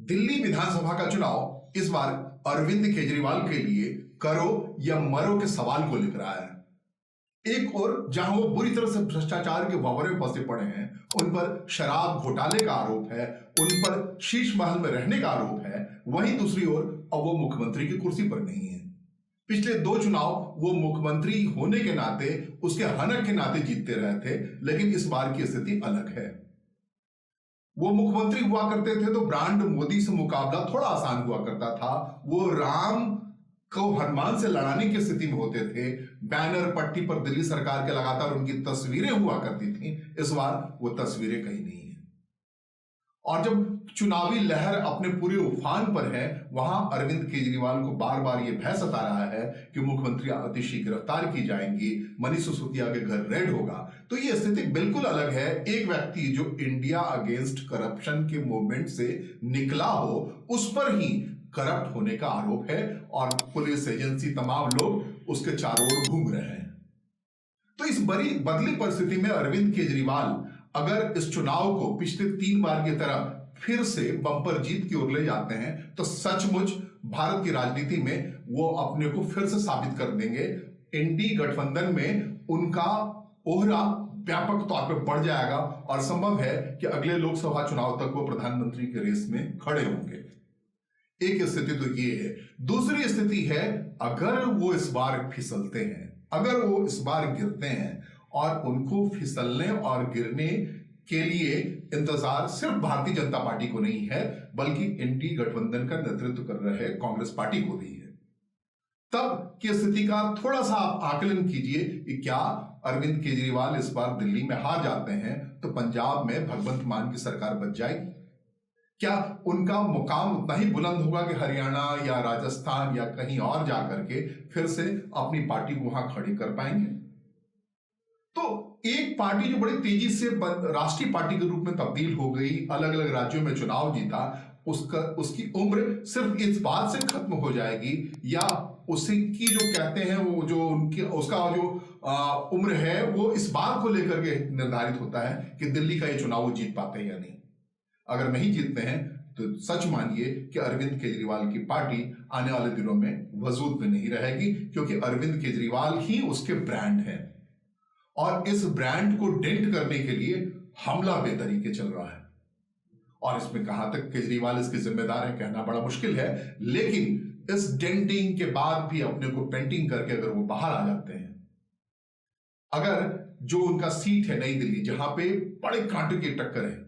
दिल्ली विधानसभा का चुनाव इस बार अरविंद केजरीवाल के लिए करो या मरो के सवाल को लेकर आया है। एक और जहां वो बुरी तरह से भ्रष्टाचार के भंवरे में फंसे पड़े हैं, उन पर शराब घोटाले का आरोप है, उन पर शीश महल में रहने का आरोप है, वहीं दूसरी ओर अब वो मुख्यमंत्री की कुर्सी पर नहीं है। पिछले 2 चुनाव वो मुख्यमंत्री होने के नाते, उसके हनक के नाते जीतते रहे थे, लेकिन इस बार की स्थिति अलग है। वो मुख्यमंत्री हुआ करते थे तो ब्रांड मोदी से मुकाबला थोड़ा आसान हुआ करता था। वो राम को हनुमान से लड़ाने की स्थिति में होते थे। बैनर पट्टी पर दिल्ली सरकार के लगातार उनकी तस्वीरें हुआ करती थी। इस बार वो तस्वीरें कहीं नहीं है। और जब चुनावी लहर अपने पूरे उफान पर है, वहां अरविंद केजरीवाल को बार बार यह भय सता रहा है कि मुख्यमंत्री आतिशी गिरफ्तार की जाएंगी, मनीष सिसोदिया के घर रेड होगा। तो यह स्थिति बिल्कुल अलग है। एक व्यक्ति जो इंडिया अगेंस्ट करप्शन के मूवमेंट से निकला हो, उस पर ही करप्ट होने का आरोप है और पुलिस एजेंसी तमाम लोग उसके चारों ओर घूम रहे हैं। तो इस बड़ी बदली परिस्थिति में अरविंद केजरीवाल अगर इस चुनाव को पिछले 3 बार की तरह फिर से बंपर जीत की ओर ले जाते हैं, तो सचमुच भारत की राजनीति में वो अपने को फिर से साबित कर देंगे। एनडीए गठबंधन में उनका ओहरा व्यापक तौर पर बढ़ जाएगा और संभव है कि अगले लोकसभा चुनाव तक वो प्रधानमंत्री के रेस में खड़े होंगे। एक स्थिति तो ये है। दूसरी स्थिति है, अगर वो इस बार फिसलते हैं, अगर वो इस बार गिरते हैं, और उनको फिसलने और गिरने के लिए इंतजार सिर्फ भारतीय जनता पार्टी को नहीं है, बल्कि एनडीए गठबंधन का नेतृत्व कर रहे कांग्रेस पार्टी को भी है। तब की स्थिति का थोड़ा सा आप आकलन कीजिए कि क्या अरविंद केजरीवाल इस बार दिल्ली में हार जाते हैं तो पंजाब में भगवंत मान की सरकार बच जाएगी? क्या उनका मुकाम उतना ही बुलंद होगा कि हरियाणा या राजस्थान या कहीं और जाकर के फिर से अपनी पार्टी को वहां खड़ी कर पाएंगे? तो एक पार्टी जो बड़ी तेजी से राष्ट्रीय पार्टी के रूप में तब्दील हो गई, अलग अलग राज्यों में चुनाव जीता, उसकी उम्र सिर्फ इस बात से खत्म हो जाएगी, या उसी की जो कहते हैं वो जो उनकी उसका जो उम्र है वो इस बात को लेकर के निर्धारित होता है कि दिल्ली का ये चुनाव वो जीत पाते हैं या नहीं। अगर नहीं जीतते हैं तो सच मानिए कि अरविंद केजरीवाल की पार्टी आने वाले दिनों में वजूद में नहीं रहेगी, क्योंकि अरविंद केजरीवाल ही उसके ब्रांड है और इस ब्रांड को डेंट करने के लिए हमला बेतरीके चल रहा है। और इसमें कहां तक केजरीवाल इसके जिम्मेदार है कहना बड़ा मुश्किल है, लेकिन इस डेंटिंग के बाद भी अपने को पेंटिंग करके अगर वो बाहर आ जाते हैं, अगर जो उनका सीट है नई दिल्ली, जहां पे बड़े कांटे की टक्कर है,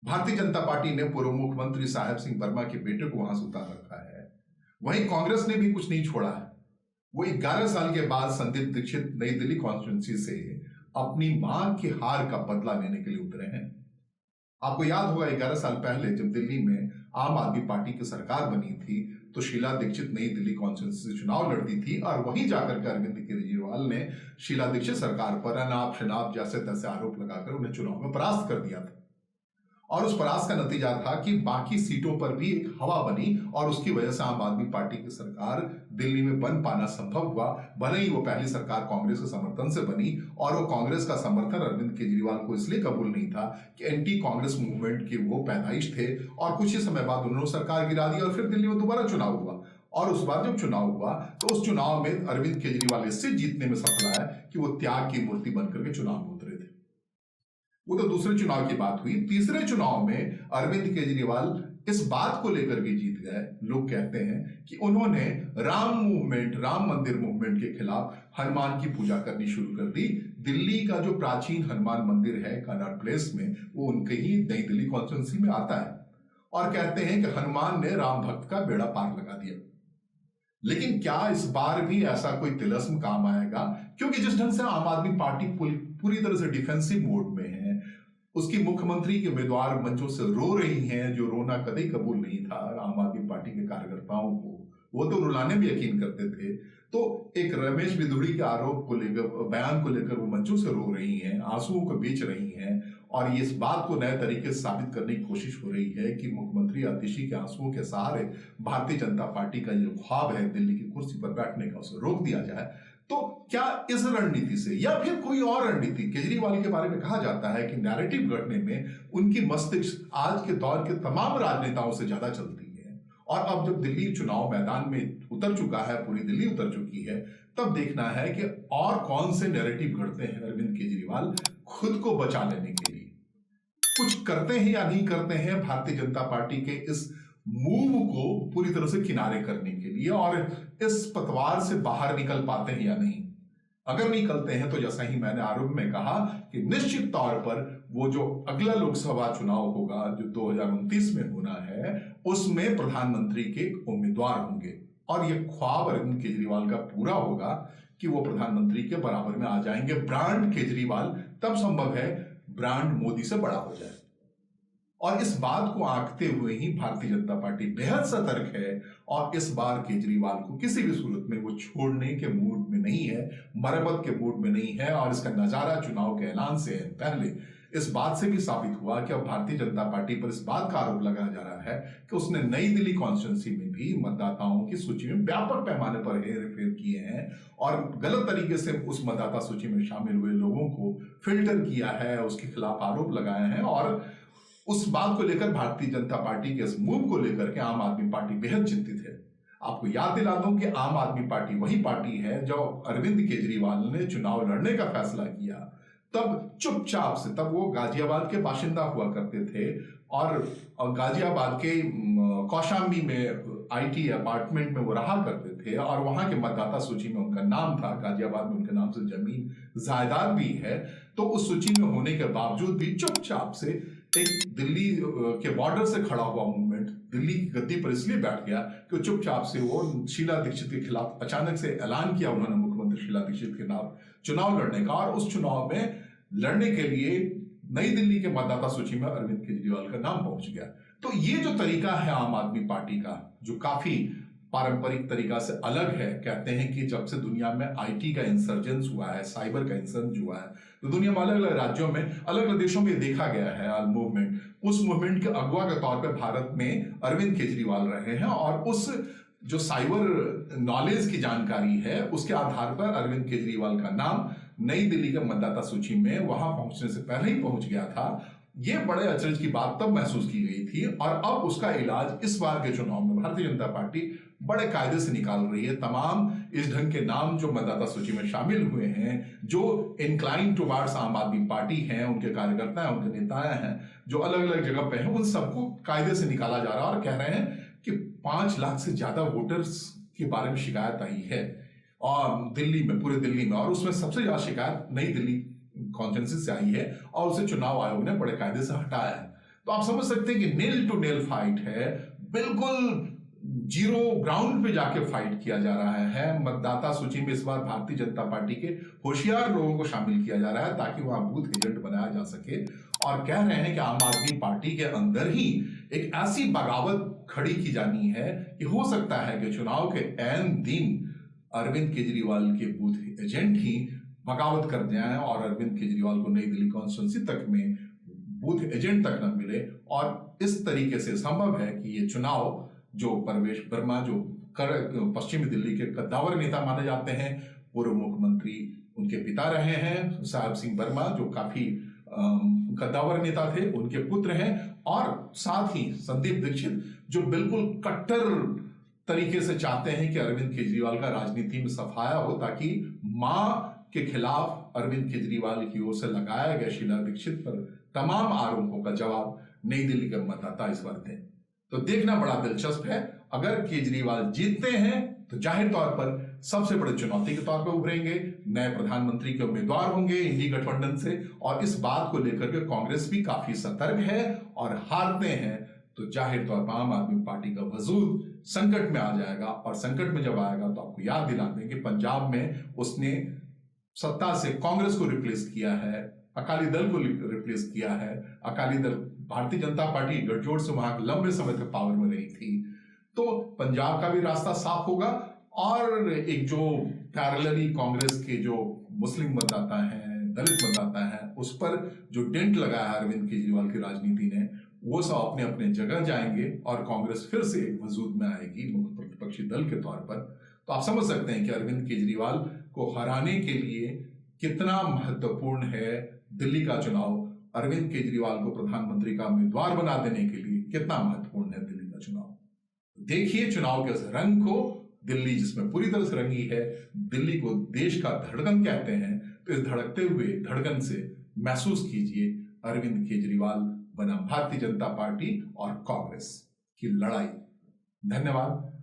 भारतीय जनता पार्टी ने पूर्व मुख्यमंत्री साहेब सिंह वर्मा के बेटे को वहां से उतार रखा है, वहीं कांग्रेस ने भी कुछ नहीं छोड़ा है। वो 11 साल के बाद संदीप दीक्षित नई दिल्ली कॉन्स्टिट्यूंसी से अपनी मां की हार का बदला लेने के लिए उतरे हैं। आपको याद होगा 11 साल पहले जब दिल्ली में आम आदमी पार्टी की सरकार बनी थी, तो शीला दीक्षित नई दिल्ली कॉन्स्टिट्यूंसी से चुनाव लड़ती थी और वहीं जाकर के अरविंद केजरीवाल ने शीला दीक्षित सरकार पर अनाप शनाप जैसे तैसे आरोप लगाकर उन्हें चुनाव में परास्त कर दिया था। और उस परास का नतीजा था कि बाकी सीटों पर भी एक हवा बनी और उसकी वजह से आम आदमी पार्टी की सरकार दिल्ली में बन पाना संभव हुआ। भले ही वो पहली सरकार कांग्रेस के समर्थन से बनी और वो कांग्रेस का समर्थन अरविंद केजरीवाल को इसलिए कबूल नहीं था कि एंटी कांग्रेस मूवमेंट के वो पैदाइश थे, और कुछ ही समय बाद उन्होंने सरकार गिरा दी और फिर दिल्ली में दोबारा चुनाव हुआ। और उस बार जब चुनाव हुआ तो उस चुनाव में अरविंद केजरीवाल इससे जीतने में सफल आया कि वो त्याग की मूर्ति बनकर के चुनाव में उतरे थे। वो तो दूसरे चुनाव की बात हुई। तीसरे चुनाव में अरविंद केजरीवाल इस बात को लेकर भी जीत गए, लोग कहते हैं कि उन्होंने राम मंदिर मूवमेंट के खिलाफ हनुमान की पूजा करनी शुरू कर दी। दिल्ली का जो प्राचीन हनुमान मंदिर है कनॉट प्लेस में, वो उनके ही नई दिल्ली कॉन्स्टिट्यूंसी में आता है, और कहते हैं कि हनुमान ने राम भक्त का बेड़ा पार लगा दिया। लेकिन क्या इस बार भी ऐसा कोई तिलिस्म काम आएगा? क्योंकि जिस ढंग से आम आदमी पार्टी पूरी तरह से डिफेंसिव मोड में है, उसकी मुख्यमंत्री के उम्मीदवार मंचों से रो रही हैं, जो रोना कभी कबूल नहीं था आम आदमी पार्टी के कार्यकर्ताओं को, वो तो रुलाने भी यकीन करते थे। तो एक रमेश बिधूड़ी के आरोप को लेकर, बयान को लेकर वो मंचों से रो रही हैं, आंसुओं को बेच रही हैं, और ये इस बात को नए तरीके से साबित करने की कोशिश हो रही है कि मुख्यमंत्री आतिशी के आंसुओं के सहारे भारतीय जनता पार्टी का जो ख्वाब है दिल्ली की कुर्सी पर बैठने का, उसे रोक दिया जाए। तो क्या इस रणनीति से या फिर कोई और रणनीति, केजरीवाल के बारे में कहा जाता है कि नैरेटिव गढ़ने में उनकी मस्तिष्क आज के दौर के तमाम राजनेताओं से ज्यादा चलती है। और अब जब दिल्ली चुनाव मैदान में उतर चुका है, पूरी दिल्ली उतर चुकी है, तब देखना है कि और कौन से नैरेटिव गढ़ते हैं अरविंद केजरीवाल खुद को बचा लेने के लिए। कुछ करते हैं या नहीं करते हैं भारतीय जनता पार्टी के इस मूव को पूरी तरह से किनारे करने के लिए, और इस पतवार से बाहर निकल पाते हैं या नहीं। अगर निकलते हैं तो जैसा ही मैंने आरंभ में कहा कि निश्चित तौर पर वो जो अगला लोकसभा चुनाव होगा जो 2029 में होना है, उसमें प्रधानमंत्री के उम्मीदवार होंगे, और ये ख्वाब अरविंद केजरीवाल का पूरा होगा कि वो प्रधानमंत्री के बराबर में आ जाएंगे। ब्रांड केजरीवाल तब संभव है ब्रांड मोदी से बड़ा हो जाए, और इस बात को आंकते हुए ही भारतीय जनता पार्टी बेहद सतर्क है, और इस बार केजरीवाल को किसी भी सूरत में वो छोड़ने के मूड में नहीं है, मरम्मत के मूड में नहीं है। और इसका नजारा चुनाव के ऐलान से पहले इस बात से भी साबित हुआ कि अब भारतीय जनता पार्टी पर इस बात का आरोप लगाया जा रहा है कि उसने नई दिल्ली कॉन्स्टिट्यूंसी में भी मतदाताओं की सूची में व्यापक पैमाने पर हेरफेर किए हैं, और गलत तरीके से उस मतदाता सूची में शामिल हुए लोगों को फिल्टर किया है, उसके खिलाफ आरोप लगाए हैं। और उस बात को लेकर भारतीय जनता पार्टी के इस मूव को लेकर के आम आदमी पार्टी बेहद चिंतित है। आपको याद दिला दूं कि आम आदमी पार्टी वही पार्टी है जो अरविंद केजरीवाल ने चुनाव लड़ने का फैसला किया तब चुपचाप से, तब वो गाजियाबाद के बाशिंदा हुआ करते थे, और गाजियाबाद के कौशाम्बी में आईटी अपार्टमेंट में वो रहा करते थे, और वहां के मतदाता सूची में उनका नाम था। गाजियाबाद में उनके नाम से जमीन जायदाद भी है। तो उस सूची में होने के बावजूद भी चुपचाप से एक दिल्ली के बॉर्डर से खड़ा हुआ मूवमेंट दिल्ली की गद्दी पर इसलिए बैठ गया कि चुपचाप से वो शीला दीक्षित के खिलाफ अचानक से ऐलान किया उन्होंने, मुख्यमंत्री शीला दीक्षित के खिलाफ चुनाव लड़ने का, और उस चुनाव में लड़ने के लिए नई दिल्ली के मतदाता सूची में अरविंद केजरीवाल का नाम पहुंच गया। तो ये जो तरीका है आम आदमी पार्टी का, जो काफी पारंपरिक तरीका से अलग है, कहते हैं कि जब से दुनिया में आईटी का इंसर्जेंस हुआ है, साइबर का इंसर्जेंस हुआ है, तो दुनिया में अलग अलग राज्यों में, अलग अलग देशों में देखा गया है मूवमेंट। उस मूवमेंट के अगुवा के तौर पे भारत में अरविंद केजरीवाल रहे हैं, और उस जो साइबर नॉलेज की जानकारी है उसके आधार पर अरविंद केजरीवाल का नाम नई दिल्ली के मतदाता सूची में वहां पहुंचने से पहले ही पहुंच गया था। ये बड़े अचरज की बात तब महसूस की गई थी, और अब उसका इलाज इस बार के चुनाव में भारतीय जनता पार्टी बड़े कायदे से निकाल रही है। तमाम इस ढंग के नाम जो मतदाता सूची में शामिल हुए हैं, जो इंक्लाइन टुवार्ड्स आम आदमी पार्टी हैं, उनके कार्यकर्ता हैं, उनके नेता हैं, जो अलग अलग जगह पे हैं, उन सबको कायदे से निकाला जा रहा है। और कह रहे हैं कि 5 लाख से ज्यादा वोटर्स के बारे में शिकायत आई है और दिल्ली में, पूरे दिल्ली में, और उसमें सबसे ज्यादा शिकायत नई दिल्ली कॉन्स्टिट्यूंसी से आई है, और उसे चुनाव आयोग ने बड़े कायदे से हटाया है। तो आप समझ सकते हैं कि नेल टू नेल फाइट है, बिल्कुल जीरो ग्राउंड पे जाके फाइट किया जा रहा है। मतदाता सूची में इस बार भारतीय जनता पार्टी के होशियार लोगों को शामिल किया जा रहा है ताकि वहां बूथ एजेंट बनाया जा सके, और कह रहे हैं कि आम आदमी पार्टी के अंदर ही एक ऐसी बगावत खड़ी की जानी है कि हो सकता है कि चुनाव के ऐन दिन अरविंद केजरीवाल के बूथ एजेंट ही बगावत कर जाएं, और अरविंद केजरीवाल को नई दिल्ली कॉन्स्टिट्यूंसी तक में बूथ एजेंट तक न मिले। और इस तरीके से संभव है कि ये चुनाव, जो परवेश वर्मा जो पश्चिमी दिल्ली के कद्दावर नेता माने जाते हैं, पूर्व मुख्यमंत्री उनके पिता रहे हैं साहब सिंह वर्मा, जो काफी कद्दावर नेता थे, उनके पुत्र हैं, और साथ ही संदीप दीक्षित जो बिल्कुल कट्टर तरीके से चाहते हैं कि अरविंद केजरीवाल का राजनीति में सफाया हो, ताकि मां के खिलाफ अरविंद केजरीवाल की ओर से लगाया गया शीला दीक्षित पर तमाम आरोपों का जवाब नई दिल्ली के मतदाता इस बार दें। तो देखना बड़ा दिलचस्प है। अगर केजरीवाल जीतते हैं तो जाहिर तौर पर सबसे बड़ी चुनौती के तौर पर उभरेंगे, नए प्रधानमंत्री के उम्मीदवार होंगे इंडी गठबंधन से, और इस बात को लेकर के कांग्रेस भी काफी सतर्क है, और हारते हैं तो जाहिर तौर पर आम आदमी पार्टी का वजूद संकट में आ जाएगा। और संकट में जब आएगा तो आपको याद दिला दें कि पंजाब में उसने सत्ता से कांग्रेस को रिप्लेस किया है, अकाली दल को रिप्लेस किया है। अकाली दल भारतीय जनता पार्टी गठजोड़ से वहां लंबे समय तक पावर में रही थी, तो पंजाब का भी रास्ता साफ होगा, और एक जो पैरेलली कांग्रेस के जो मुस्लिम मतदाता हैं, दलित मतदाता हैं, उस पर जो डेंट लगाया है अरविंद केजरीवाल की राजनीति ने, वो सब अपने अपने जगह जाएंगे, और कांग्रेस फिर से वजूद में आएगी मुख्य प्रतिपक्षी दल के तौर पर। तो आप समझ सकते हैं कि अरविंद केजरीवाल को हराने के लिए कितना महत्वपूर्ण है दिल्ली का चुनाव, अरविंद केजरीवाल को प्रधानमंत्री का उम्मीदवार बना देने के लिए कितना महत्वपूर्ण है दिल्ली का चुनाव। देखिए चुनाव के उस रंग को, दिल्ली जिसमें पूरी तरह से रंगी है, दिल्ली को देश का धड़कन कहते हैं, तो इस धड़कते हुए धड़कन से महसूस कीजिए अरविंद केजरीवाल बनाम भारतीय जनता पार्टी और कांग्रेस की लड़ाई। धन्यवाद।